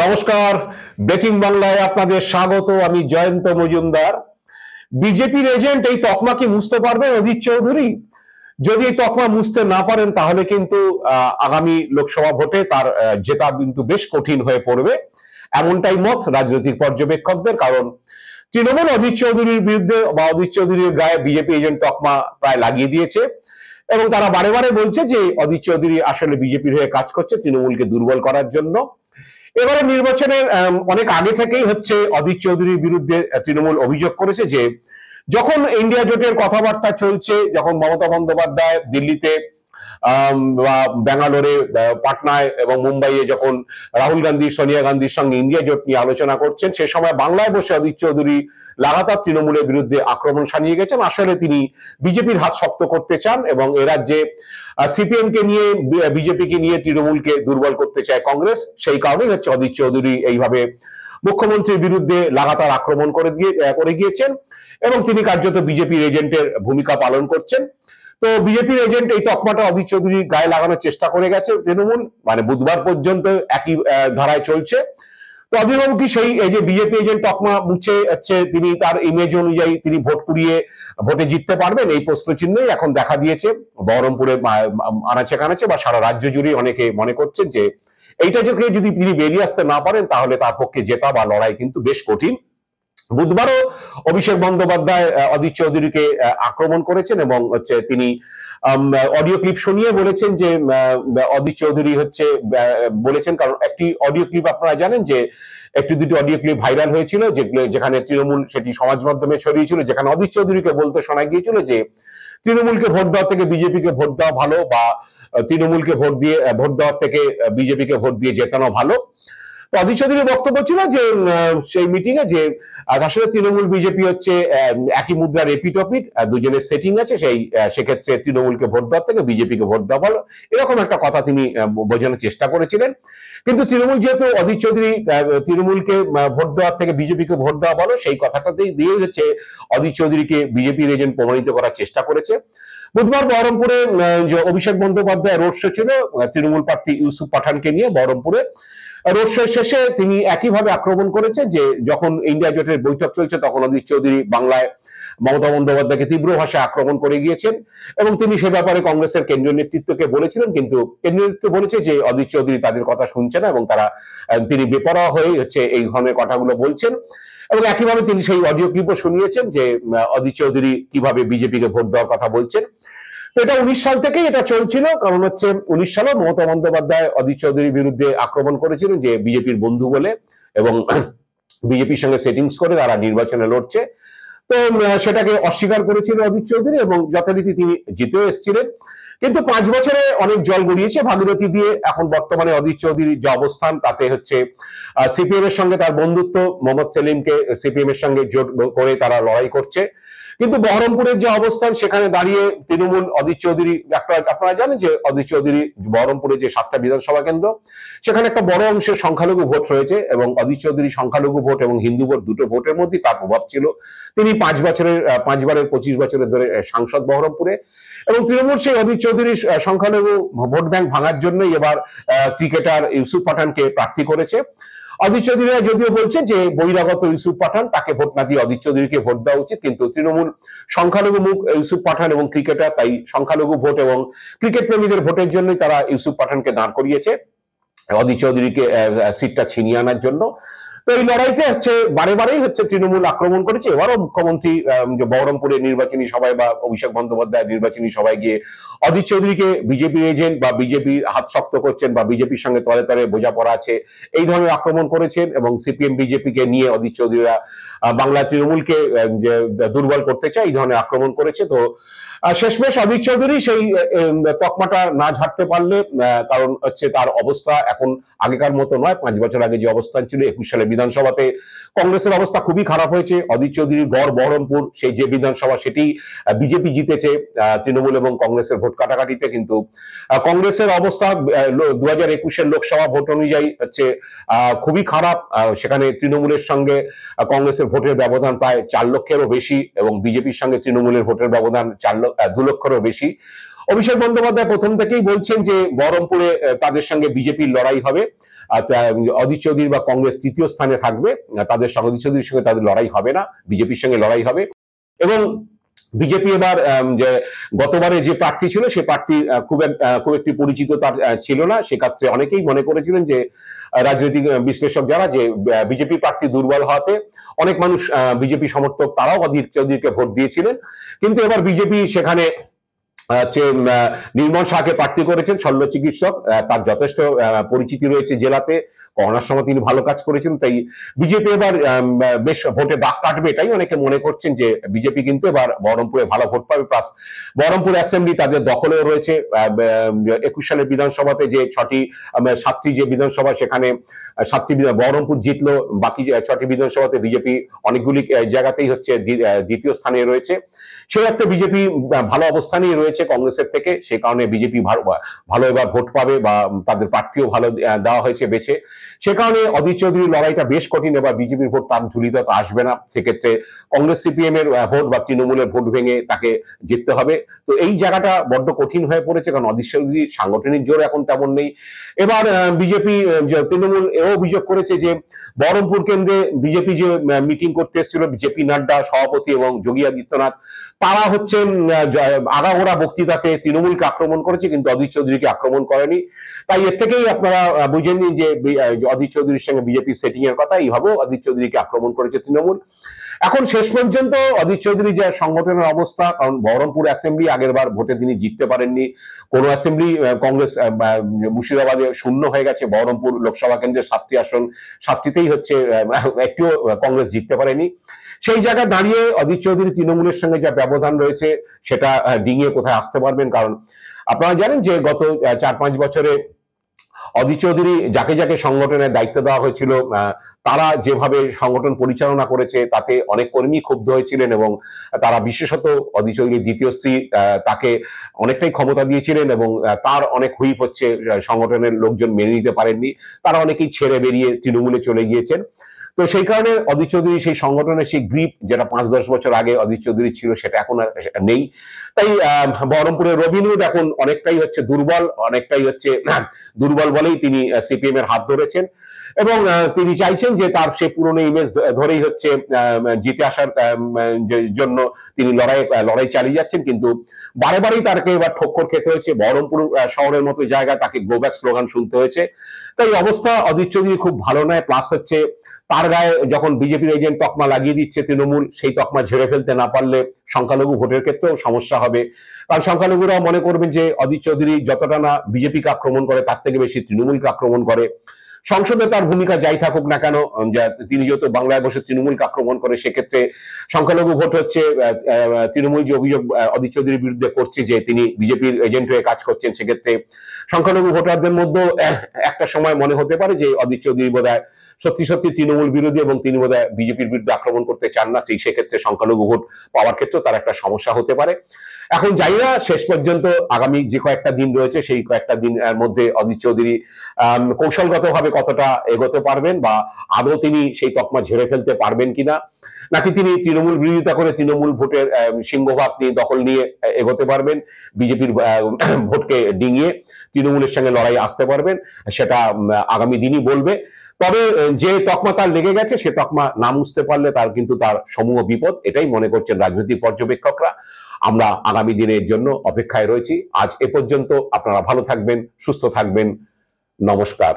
নমস্কার, ব্রেকিং বাংলায় আপনাদের স্বাগত। আমি জয়ন্ত মজুমদার। বিজেপির এজেন্ট এই তকমা কি মুছতে পারবেন অধীর চৌধুরী? যদি এই তকমা মুছতে না পারেন তাহলে কিন্তু আগামী লোকসভা ভোটে তার জেতা কিন্তু বেশ কঠিন হয়ে পড়বে, এমনটাই মত রাজনৈতিক পর্যবেক্ষকদের। কারণ তৃণমূল অধীর চৌধুরীর বিরুদ্ধে বা অধীর চৌধুরীর গায়ে বিজেপি এজেন্ট তকমা প্রায় লাগিয়ে দিয়েছে এবং তারা বারে বারে বলছে যে অধীর চৌধুরী আসলে বিজেপির হয়ে কাজ করছে তৃণমূলকে দুর্বল করার জন্য। এবারে নির্বাচনের অনেক আগে থেকেই অধীর চৌধুরীর বিরুদ্ধে তৃণমূল অভিযোগ করেছে যে যখন ইন্ডিয়া জোটের কথাবার্তা চলছে, যখন মমতা বন্দ্যোপাধ্যায় দিল্লিতে বা ব্যাঙ্গালোরে, পাটনায় এবং মুম্বাইয়ে যখন রাহুল গান্ধী সোনিয়া গান্ধীর সঙ্গে ইন্ডিয়া জোট নিয়ে আলোচনা করছেন, সে সময় বাংলায় বসে অধীর চৌধুরী লাগাতার তৃণমূলের বিরুদ্ধে আক্রমণ সানিয়ে গেছেন। আসলে তিনি বিজেপির হাত শক্ত করতে চান এবং এ রাজ্যে সিপিএম কে নিয়ে, বিজেপিকে নিয়ে তৃণমূলকে দুর্বল করতে চায় কংগ্রেস। সেই কারণেই অধীর চৌধুরী এইভাবে মুখ্যমন্ত্রীর বিরুদ্ধে লাগাতার আক্রমণ করে গিয়েছেন এবং তিনি কার্যত বিজেপির এজেন্টের ভূমিকা পালন করছেন। তো বিজেপির এজেন্ট এই তকমাটা অধীর চৌধুরীর গায়ে লাগানোর চেষ্টা করে গেছে তৃণমূল, মানে বুধবার পর্যন্ত একই ধারায় চলছে। তো অধীরবাবু কি সেই এই যে বিজেপি এজেন্ট তকমা মুছে তিনি তার ইমেজ অনুযায়ী তিনি ভোট কুড়িয়ে ভোটে জিততে পারবেন? এই প্রশ্নচিহ্নই এখন দেখা দিয়েছে বহরমপুরে আনাচে কানাচে বা সারা রাজ্য জুড়ে। অনেকে মনে করছেন যে এইটা যদি তিনি বেরিয়ে আসতে না পারেন তাহলে তার পক্ষে জেতা বা লড়াই কিন্তু বেশ কঠিন। বুধবারও অভিষেক বন্দ্যোপাধ্যায় অধীর চৌধুরীকে আক্রমণ করেছেন এবং তিনি অডিও ক্লিপ শুনিয়ে বলেছেন যে অধীর চৌধুরী বলেছেন, কারণ একটি অডিও ক্লিপ আপনারা জানেন যে একটি দুটি অডিও ক্লিপ ভাইরাল হয়েছিল যেখানে তৃণমূল সেটি সমাজ মাধ্যমে ছড়িয়েছিল, যেখানে অধীর চৌধুরীকে বলতে শোনা গিয়েছিল যে তৃণমূলকে ভোট দেওয়া থেকে বিজেপিকে ভোট দেওয়া ভালো, বা তৃণমূলকে ভোট দেওয়ার থেকে বিজেপিকে ভোট দিয়ে জেতানো ভালো। তো অধীর চৌধুরীর বক্তব্য ছিল যে সেই মিটিং এ যে আসলে তৃণমূল বিজেপি একই মুদ্রার এপিটপিট, দুজনের সেটিং আছে, সেক্ষেত্রে তৃণমূলকে ভোট দেওয়ার থেকে বিজেপিকে ভোট দেওয়া ভালো, এরকম একটা কথা তিনি বোঝানোর চেষ্টা করেছিলেন। কিন্তু তৃণমূল যেহেতু অধীর চৌধুরী তৃণমূলকে ভোট দেওয়ার থেকে বিজেপিকে ভোট দেওয়া ভালো, সেই কথাটাতেই দিয়ে অধীর চৌধুরীকে বিজেপির এজেন্ট প্রমাণিত করার চেষ্টা করেছে। বুধবার বহরমপুরে অভিষেক বন্দ্যোপাধ্যায় রোড শো ছিল তৃণমূল প্রার্থী ইউসুফ পাঠানকে নিয়ে। বহরমপুরে রোড শো শেষে তিনি একইভাবে আক্রমণ করেছে যে যখন ইন্ডিয়া জোটের বৈঠক চলছে তখন অধীর চৌধুরী বাংলায় মমতা বন্দ্যোপাধ্যায়কে তীব্র ভাষায় আক্রমণ করে গিয়েছেন এবং তিনি সে ব্যাপারে কংগ্রেসের কেন্দ্রীয় নেতৃত্বকে বলেছিলেন, কিন্তু কেন্দ্রীয় নেতৃত্ব বলেছে যে অধীর চৌধুরী তাদের কথা শুনছে না এবং তিনি বেপরোয়া হয়ে এই ধরনের কথাগুলো বলছেন। এবং একইভাবে তিনি সেই অডিও ক্লিপও শুনিয়েছেন যে অধীর চৌধুরী কিভাবে বিজেপিকে ভোট দেওয়ার কথা বলছেন। তো এটা 19 সাল থেকেই এটা চলছিল, কারণ 19 সালে মমতা বন্দ্যোপাধ্যায় অধীর চৌধুরীর বিরুদ্ধে আক্রমণ করেছিলেন যে বিজেপির বন্ধু বলে এবং বিজেপির সঙ্গে সেটিংস করে তারা নির্বাচনে লড়ছে। তো সেটাকে অস্বীকার করেছিল অধীর চৌধুরী এবং যথারীতি তিনি জিতেও এসেছিলেন। কিন্তু 5 বছরে অনেক জল গড়িয়েছে ভাগীরথী দিয়ে। এখন বর্তমানে অধীর চৌধুরীর যে অবস্থান তাতে সিপিএম এর সঙ্গে তার বন্ধুত্ব, মোহাম্মদ সেলিমকে সিপিএম এর সঙ্গে জোট করে তারা লড়াই করছে। কিন্তু বহরমপুরের যে অবস্থান সেখানে দাঁড়িয়ে তৃণমূল অধীর চৌধুরী, আপনারা জানেন যে অধীর চৌধুরী বহরমপুরের যে 7টা বিধানসভা কেন্দ্র, সেখানে একটা বড় অংশের সংখ্যালঘু ভোট রয়েছে এবং অধীর চৌধুরী সংখ্যালঘু ভোট এবং হিন্দু ভোট দুটো ভোটের মধ্যে তার প্রভাব ছিল। তিনি 5বারের 25 বছরের ধরে সাংসদ বহরমপুরে এবং তৃণমূল সেই অধীর চৌধুরীর সংখ্যালঘু ভোট ব্যাংক ভাঙার জন্যই এবার ক্রিকেটার ইউসুফ পাঠানকে প্রার্থী করেছে। অধীর চৌধুরীরা যদিও বলছে যে বহিরাগত ইউসুফ পাঠান, তাকে ভোট না দিয়ে অধীর চৌধুরীকে ভোট দেওয়া উচিত, কিন্তু তৃণমূল সংখ্যালঘু মুখ ইউসুফ পাঠান এবং ক্রিকেটার, তাই সংখ্যালঘু ভোট এবং ক্রিকেট প্রেমীদের ভোটের জন্যই তারা ইউসুফ পাঠানকে দাঁড় করিয়েছে অধীর চৌধুরীকে সিটটা ছিনিয়ে আনার জন্য। তো এই লড়াইতে বারে বারেই তৃণমূল আক্রমণ করেছে। এবারও মুখ্যমন্ত্রী বহরমপুরের নির্বাচনী সভায় বা অভিষেক বন্দ্যোপাধ্যায় নির্বাচনী সভায় গিয়ে অধীর চৌধুরীকে বিজেপি এজেন্ট বা বিজেপির হাত শক্ত করছেন বা বিজেপির সঙ্গে তলে তলে বোঝাপড়া আছে এই ধরনের আক্রমণ করেছেন এবং সিপিএম বিজেপিকে নিয়ে অধীর চৌধুরীরা বাংলা তৃণমূলকে দুর্বল করতে চায়, এই ধরনের আক্রমণ করেছে। তো শেষমেশ অধীর চৌধুরী সেই তকমাটা না ঝাড়তে পারলে, কারণ তার অবস্থা এখন আগেকার মতো নয়। 5 বছর আগে যে অবস্থান ছিল, 21 সালে বিধানসভাতে কংগ্রেসের অবস্থা খুবই খারাপ হয়েছে। অধীর চৌধুরীর গড় বহরমপুর সেই যে বিধানসভা সেটি বিজেপি জিতেছে তৃণমূল এবং কংগ্রেসের ভোট কাটাকাটিতে, কিন্তু কংগ্রেসের অবস্থা 2021-এর লোকসভা ভোট অনুযায়ী খুবই খারাপ। সেখানে তৃণমূলের সঙ্গে কংগ্রেসের ভোটের ব্যবধান প্রায় 4 লক্ষেরও বেশি এবং বিজেপির সঙ্গে তৃণমূলের ভোটের ব্যবধান 4 2 লক্ষেরও বেশি। অভিষেক বন্দ্যোপাধ্যায় প্রথম থেকেই বলছেন যে বহরমপুরে তাদের সঙ্গে বিজেপির লড়াই হবে, অধীর চৌধুরী বা কংগ্রেস তৃতীয় স্থানে থাকবে, তাদের সঙ্গে অধীর চৌধুরীর সঙ্গে তাদের লড়াই হবে না, বিজেপির সঙ্গে লড়াই হবে। এবং বিজেপি এবার যে গতবারে যে প্রার্থী ছিল সে প্রার্থী খুব একটি পরিচিত তার ছিল না, সেক্ষেত্রে অনেকেই মনে করেছিলেন যে রাজনৈতিক বিশ্লেষক যারা যে বিজেপি প্রার্থী দুর্বল হওয়াতে অনেক মানুষ বিজেপি সমর্থক তারাও অধীর চৌধুরীকে ভোট দিয়েছিলেন। কিন্তু এবার বিজেপি সেখানে নির্মল শাহকে প্রার্থী করেছেন, শল্য চিকিৎসক, তার যথেষ্ট পরিচিতি রয়েছে জেলাতে, করোনার সময় তিনি ভালো কাজ করেছেন, তাই বিজেপি এবার বেশ ভোটে দাগ কাটবে, এটাই অনেকে মনে করছেন যে বিজেপি কিন্তু এবার বহরমপুরে ভালো ভোট পাবে। প্লাস বহরমপুর অ্যাসেম্বলি তাদের দখলেও রয়েছে। 21 সালের বিধানসভাতে যে 7টি যে বিধানসভা, সেখানে 7টি বহরমপুর জিতলো, বাকি 6টি বিধানসভাতে বিজেপি অনেকগুলি জায়গাতেই হচ্ছে দ্বিতীয় স্থানে রয়েছে। সেই অর্থে বিজেপি ভালো অবস্থানেই রয়েছে কংগ্রেসের থেকে, সে কারণে বিজেপি ভালো এবার ভোট পাবে বা তাদের প্রার্থীও ভালো দেওয়া হয়েছে বেছে। সে কারণে অধীর চৌধুরীর লড়াইটা বেশ কঠিন, এবার বিজেপির ভোট তার ঝুলিতে তো আসবে না, সেক্ষেত্রে কংগ্রেস সিপিএম এর ভোট বা তৃণমূলের ভোট ভেঙে তাকে জিততে হবে। তো এই জায়গাটা বড্ড কঠিন হয়ে পড়েছে, কারণ অধীর চৌধুরীর সাংগঠনিক জোর এখন তেমন নেই। এবার বিজেপি তৃণমূল এও অভিযোগ করেছে যে বহরমপুর কেন্দ্রে বিজেপি যে মিটিং করতে এসেছিল বিজেপি নাড্ডা সভাপতি এবং যোগী আদিত্যনাথ, তারা হচ্ছে আগাগোড়া বক্তৃতাতে তৃণমূলকে আক্রমণ করেছে, কিন্তু অধীর চৌধুরীকে আক্রমণ করেনি। তাই এর থেকেই আপনারা বুঝে নিন যে অধীর চৌধুরীর সঙ্গে বিজেপি সেটিং এর কথা, এইভাবেও অধীর চৌধুরীকে আক্রমণ করেছে তৃণমূল। এখন শেষ পর্যন্ত অধীর চৌধুরী যে সংগঠনের অবস্থা, কারণ বহরমপুর অ্যাসেম্বলি আগের বার ভোটে তিনি জিততে পারেননি, কোন অ্যাসেম্বলি কংগ্রেস মুর্শিদাবাদে শূন্য হয়ে গেছে, বহরমপুর লোকসভা কেন্দ্রের 7টি আসন 7টিতেই হচ্ছে একটিও কংগ্রেস জিততে পারেনি। সেই জায়গায় দাঁড়িয়ে অধীর চৌধুরী তৃণমূলের সঙ্গে যা ব্যবধান রয়েছে সেটা ডিঙিয়ে কোথায় আসতে পারবেন, কারণ আপনারা জানেন যে গত 4-5 বছরে অধীর চৌধুরী যাকে যাকে সংগঠনের দায়িত্ব দেওয়া হয়েছিল তারা যেভাবে সংগঠন পরিচালনা করেছে তাতে অনেক কর্মী ক্ষুব্ধ হয়েছিলেন, এবং তারা বিশেষত অধীর চৌধুরীর দ্বিতীয় স্ত্রী তাকে অনেকটাই ক্ষমতা দিয়েছিলেন, এবং তার অনেক হুইপ হচ্ছে সংগঠনের লোকজন মেনে নিতে পারেননি, তারা অনেকেই ছেড়ে বেরিয়ে তৃণমূলে চলে গিয়েছেন। তো সেই কারণে অধীর চৌধুরী সেই সংগঠনের সেই গ্রিপ যেটা 5-10 বছর আগে অধীর চৌধুরী ছিল সেটা এখন আর নেই। তাই বহরমপুরের রবিনহুড এখন অনেকটাই হচ্ছে দুর্বল, অনেকটাই হচ্ছে দুর্বল বলেই তিনি সিপিএম এর হাত ধরেছেন, এবং তিনি চাইছেন যে তার সেই পুরনো ইমেজ ধরেই হচ্ছে জিতে আসার জন্য তিনি লড়াই চালিয়ে যাচ্ছেন, কিন্তু বারে বারেই তাকে এবার ঠক্কর খেতে হয়েছে। বহরমপুর শহরের মতো জায়গায় তাকে গো ব্যাক স্লোগান শুনতে হয়েছে। তাই অবস্থা অধীর চৌধুরী খুব ভালো নয়। প্লাস হচ্ছে তার গায়ে যখন বিজেপির এজেন্ট তকমা লাগিয়ে দিচ্ছে তৃণমূল, সেই তকমা ঝেড়ে ফেলতে না পারলে সংখ্যালঘু ভোটের ক্ষেত্রেও সমস্যা হবে, কারণ সংখ্যালঘুরা মনে করবেন যে অধীর চৌধুরী যতটা না বিজেপিকে আক্রমণ করে তার থেকে বেশি তৃণমূলকে আক্রমণ করে। সংসদে তার ভূমিকা যাই থাকুক না কেন, তিনি যেহেতু বাংলায় বসে তৃণমূলকে আক্রমণ করে, সেক্ষেত্রে সংখ্যালঘু ভোট হচ্ছে তৃণমূল যে অভিযোগ অধীর চৌধুরীর বিরুদ্ধে করছে যে তিনি বিজেপির এজেন্ট হয়ে কাজ করছেন, সেক্ষেত্রে সংখ্যালঘু ভোটারদের মধ্যেও একটা সময় মনে হতে পারে যে অধীর চৌধুরী বোধহয় সত্যি সত্যি তৃণমূল বিরোধী এবং তিনি বোধহয় বিজেপির বিরুদ্ধে আক্রমণ করতে চান না, ঠিক সেক্ষেত্রে সংখ্যালঘু ভোট পাওয়ার ক্ষেত্রেও তার একটা সমস্যা হতে পারে। এখন জানি না শেষ পর্যন্ত আগামী যে কয়েকটা দিন রয়েছে সেই কয়েকটা দিনের মধ্যে অধীর চৌধুরী কৌশলগতভাবে কতটা এগোতে পারবেন, বা আদৌ তিনি সেই তকমা ঝেড়ে ফেলতে পারবেন কিনা, নাকি তিনি তৃণমূল বিরোধিতা করে তৃণমূল ভোটের সিংহভাগ দখল নিয়ে এগোতে পারবেন, বিজেপির ভোটকে ডিঙিয়ে তৃণমূলের সঙ্গে লড়াই আসতে পারবেন, সেটা আগামী দিনই বলবে। তবে যে তকমা তার লেগে গেছে সে তকমা না মুছতে পারলে তার কিন্তু তার সমূহ বিপদ, এটাই মনে করছেন রাজনৈতিক পর্যবেক্ষকরা। আমরা আগামী দিনের জন্য অপেক্ষায় রয়েছি। আজ এ পর্যন্ত। আপনারা ভালো থাকবেন, সুস্থ থাকবেন। নমস্কার।